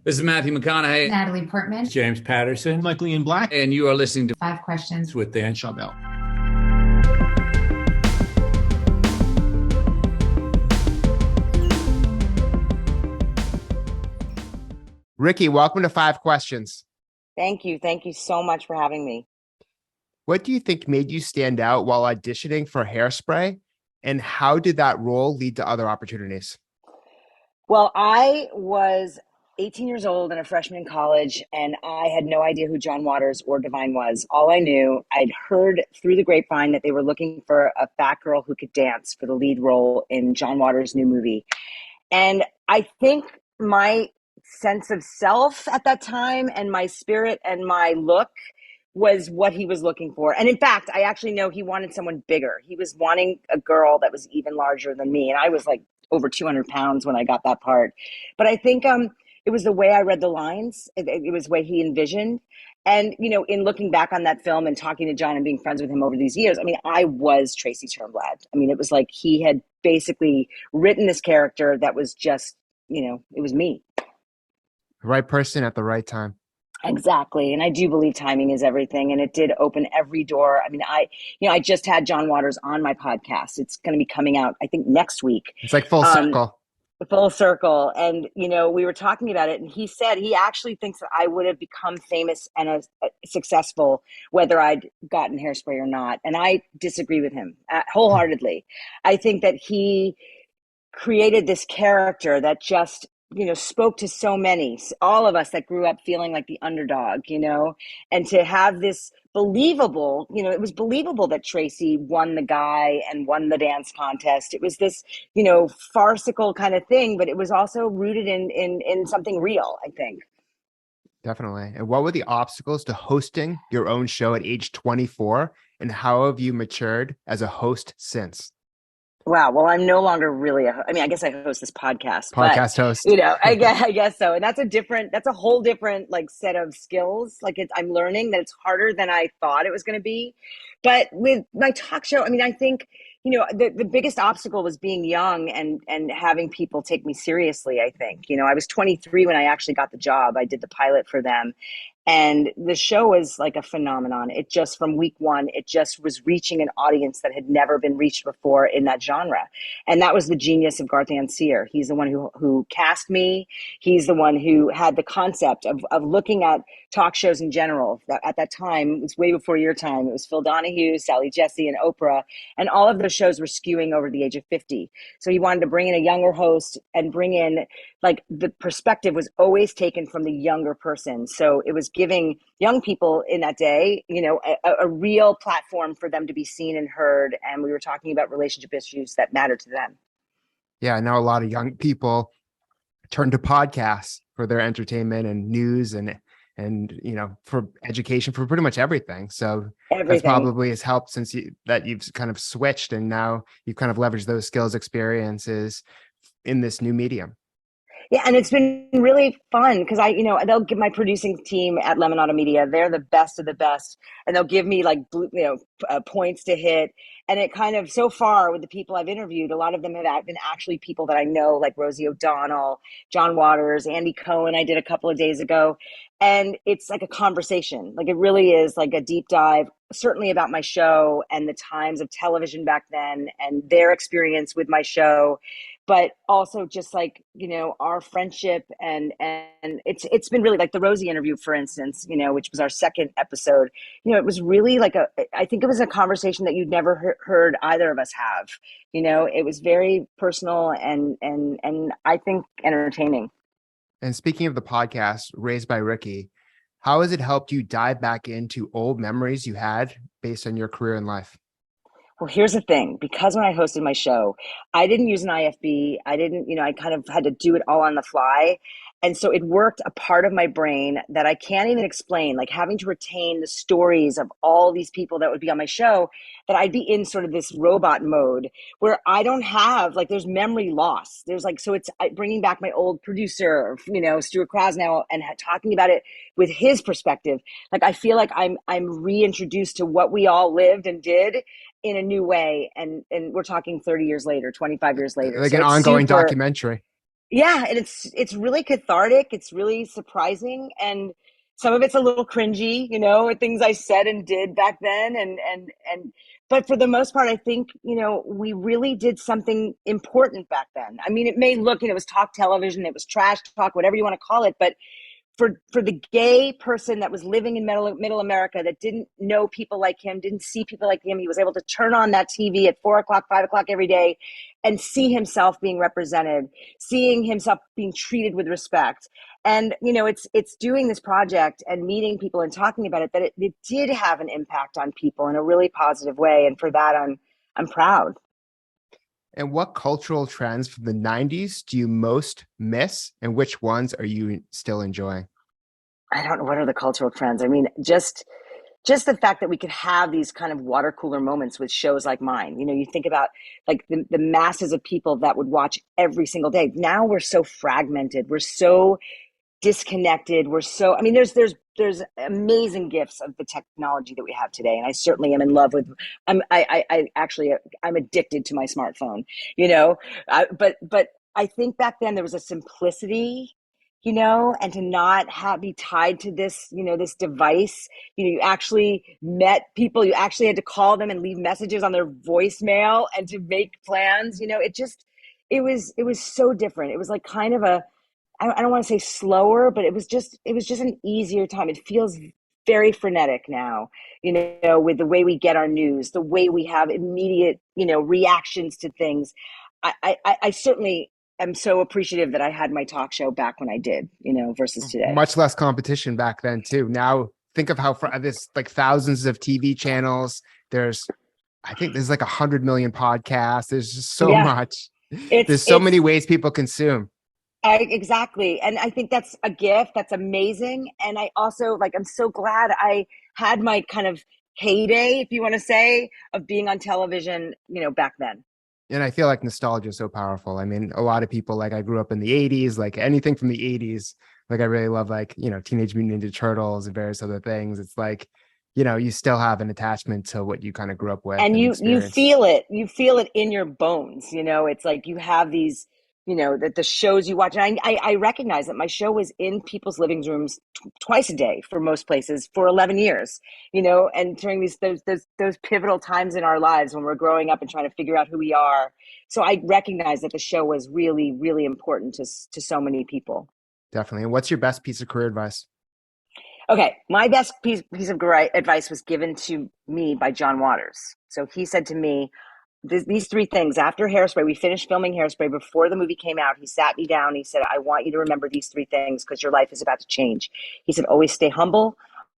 This is Matthew McConaughey. Natalie Portman. James Patterson. Michael Ian Black. And you are listening to Five Questions with Dan Schawbel. Ricki, welcome to Five Questions. Thank you. Thank you so much for having me. What do you think made you stand out while auditioning for Hairspray? And how did that role lead to other opportunities? Well, I was 18 years old and a freshman in college, and I had no idea who John Waters or Divine was. All I knew, I'd heard through the grapevine that they were looking for a fat girl who could dance for the lead role in John Waters' new movie. And I think my sense of self at that time and my spirit and my look was what he was looking for. And in fact, I actually know he wanted someone bigger. He was wanting a girl that was even larger than me. And I was like over 200 pounds when I got that part. But I think it was the way I read the lines. It was the way he envisioned. And, you know, in looking back on that film and talking to John and being friends with him over these years, I mean, I was Tracy Turnblad. I mean, it was like he had basically written this character that was just, you know, it was me. The right person at the right time. Exactly. And I do believe timing is everything. And it did open every door. I mean, I just had John Waters on my podcast. It's going to be coming out, I think, next week. It's like full circle. Full circle. And, you know, we were talking about it and he said he actually thinks that I would have become famous and successful whether I'd gotten Hairspray or not. And I disagree with him wholeheartedly. I think that he created this character that just, you know, spoke to so many, all of us that grew up feeling like the underdog, you know, and to have this believable, you know, it was believable that Tracy won the guy and won the dance contest. It was this, you know, farcical kind of thing, but it was also rooted in something real, I think. Definitely. And what were the obstacles to hosting your own show at age 24? And how have you matured as a host since? Wow. Well, I'm no longer really I guess I host this podcast. Host. You know, I guess so. And that's a whole different like set of skills. Like I'm learning that it's harder than I thought it was going to be. But with my talk show, I mean, I think, you know, the biggest obstacle was being young and having people take me seriously, I think. You know, I was 23 when I actually got the job. I did the pilot for them. And the show was like a phenomenon. It just, from week one, it just was reaching an audience that had never been reached before in that genre. And that was the genius of Garth Sear. He's the one who cast me. He's the one who had the concept of looking at talk shows in general. At that time, it was way before your time. It was Phil Donahue, Sally Jesse, and Oprah. And all of those shows were skewing over the age of 50. So he wanted to bring in a younger host and bring in, like, the perspective was always taken from the younger person. So it was giving young people in that day, you know, a real platform for them to be seen and heard. And we were talking about relationship issues that matter to them. Yeah, I know a lot of young people turn to podcasts for their entertainment and news and you know, for education, for pretty much everything. So that probably has helped since you've kind of switched and now you've kind of leveraged those skills, experiences in this new medium. Yeah, and it's been really fun because they'll give my producing team at Lemonada Media. They're the best of the best, and they'll give me like points to hit. And it kind of, so far with the people I've interviewed, a lot of them have been actually people that I know, like Rosie O'Donnell, John Waters, Andy Cohen. I did a couple of days ago, and it's like a conversation. Like it really is like a deep dive, certainly about my show and the times of television back then and their experience with my show. But also just like, you know, our friendship and it's been really like the Rosie interview, for instance, you know, which was our second episode. You know, it was really like I think it was a conversation that you'd never heard either of us have. You know, it was very personal and I think entertaining. And speaking of the podcast, Raised by Ricki, how has it helped you dive back into old memories you had based on your career in life? Well, here's the thing, because when I hosted my show, I didn't use an IFB. I didn't, you know, I kind of had to do it all on the fly. And so it worked a part of my brain that I can't even explain, like having to retain the stories of all these people that would be on my show, that I'd be in sort of this robot mode where I don't have, like, there's memory loss. There's like, so it's bringing back my old producer, you know, Stuart Krasnow, and talking about it with his perspective. Like, I feel like I'm reintroduced to what we all lived and did in a new way. And we're talking 30 years later, 25 years later. Like so an ongoing documentary. Yeah, and it's really cathartic. It's really surprising, and some of it's a little cringy, things I said and did back then, and but for the most part, I think we really did something important back then. I mean, it may look, it was talk television, it was trash talk, whatever you want to call it, but for the gay person that was living in middle America that didn't know people like him, didn't see people like him, he was able to turn on that TV at 4 o'clock, 5 o'clock every day and see himself being represented, seeing himself being treated with respect. And it's doing this project and meeting people and talking about it that it did have an impact on people in a really positive way. And for that, I'm proud. And what cultural trends from the 90s do you most miss, and which ones are you still enjoying? I don't know, what are the cultural trends. I mean, just the fact that we could have these kind of water cooler moments with shows like mine. You think about like the masses of people that would watch every single day. Now we're so fragmented. We're so disconnected. I mean, there's amazing gifts of the technology that we have today. And I certainly am in love with, I actually, I'm addicted to my smartphone, but I think back then there was a simplicity, and to not be tied to this, this device. You actually met people, you actually had to call them and leave messages on their voicemail and to make plans. It was so different. It was like kind of I don't want to say slower, but it was just an easier time. It feels very frenetic now, with the way we get our news, the way we have immediate, reactions to things. I certainly am so appreciative that I had my talk show back when I did, versus today. Much less competition back then too. Now think of how there's like thousands of TV channels. I think there's like 100 million podcasts. There's just so much. There's so many ways people consume. Exactly. And I think that's a gift. That's amazing. And I also I'm so glad I had my kind of heyday, if you want to say, of being on television, back then. And I feel like nostalgia is so powerful. I mean, a lot of people, like, I grew up in the 80s, like anything from the 80s. Like, I really love, like, Teenage Mutant Ninja Turtles and various other things. It's like, you still have an attachment to what you kind of grew up with. And you feel it. You feel it in your bones. It's like you have these, that the shows you watch. And I recognize that my show was in people's living rooms twice a day for most places for 11 years, and during those pivotal times in our lives when we're growing up and trying to figure out who we are. So I recognize that the show was really, really important to so many people. Definitely. And what's your best piece of career advice? Okay, my best piece of great advice was given to me by John Waters. So he said to me, these three things after Hairspray. We finished filming Hairspray before the movie came out. He sat me down. He said, I want you to remember these three things because your life is about to change. He said, always stay humble,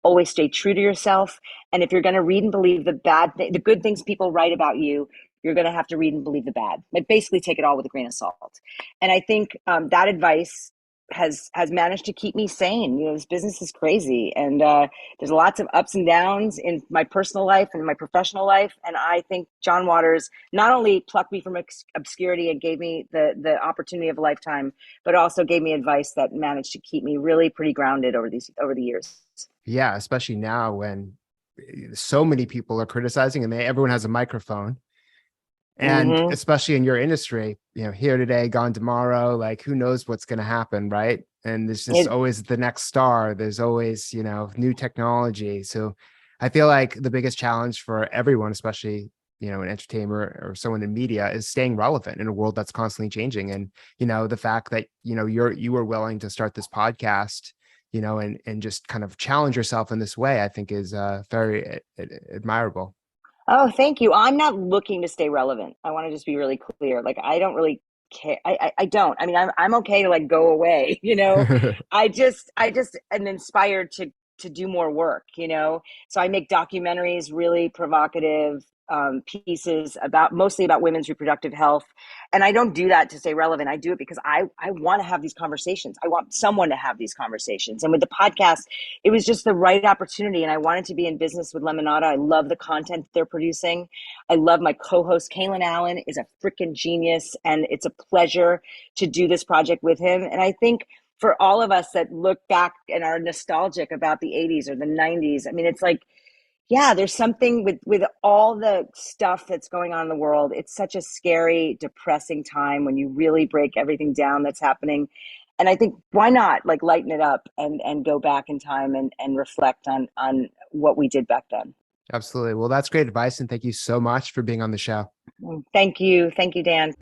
always stay true to yourself. And if you're going to read and believe the good things people write about you, you're going to have to read and believe the bad. Like, basically take it all with a grain of salt. And I think that advice has managed to keep me sane. This business is crazy, and there's lots of ups and downs in my personal life and my professional life. And I think John Waters not only plucked me from obscurity and gave me the opportunity of a lifetime, but also gave me advice that managed to keep me really pretty grounded over the years. Yeah, especially now when so many people are criticizing, and everyone has a microphone. And especially in your industry, here today, gone tomorrow, like, who knows what's going to happen, right? And there's just always the next star. There's always, new technology. So I feel like the biggest challenge for everyone, especially, an entertainer or someone in media, is staying relevant in a world that's constantly changing. And, the fact that, you were willing to start this podcast, and just kind of challenge yourself in this way, I think is very admirable. Oh, thank you. I'm not looking to stay relevant. I want to just be really clear. Like, I don't really care. I don't. I mean, I'm okay to go away. I just am inspired to do more work. So I make documentaries, really provocative pieces mostly about women's reproductive health. And I don't do that to stay relevant. I do it because I want to have these conversations. I want someone to have these conversations. And with the podcast, it was just the right opportunity. And I wanted to be in business with Lemonada. I love the content they're producing. I love my co-host, Kaylin Allen, is a freaking genius. And it's a pleasure to do this project with him. And I think for all of us that look back and are nostalgic about the 80s or the 90s, I mean, it's like, yeah, there's something with all the stuff that's going on in the world. It's such a scary, depressing time when you really break everything down that's happening. And I think why not like lighten it up and go back in time and reflect on what we did back then. Absolutely. Well, that's great advice. And thank you so much for being on the show. Thank you. Thank you, Dan.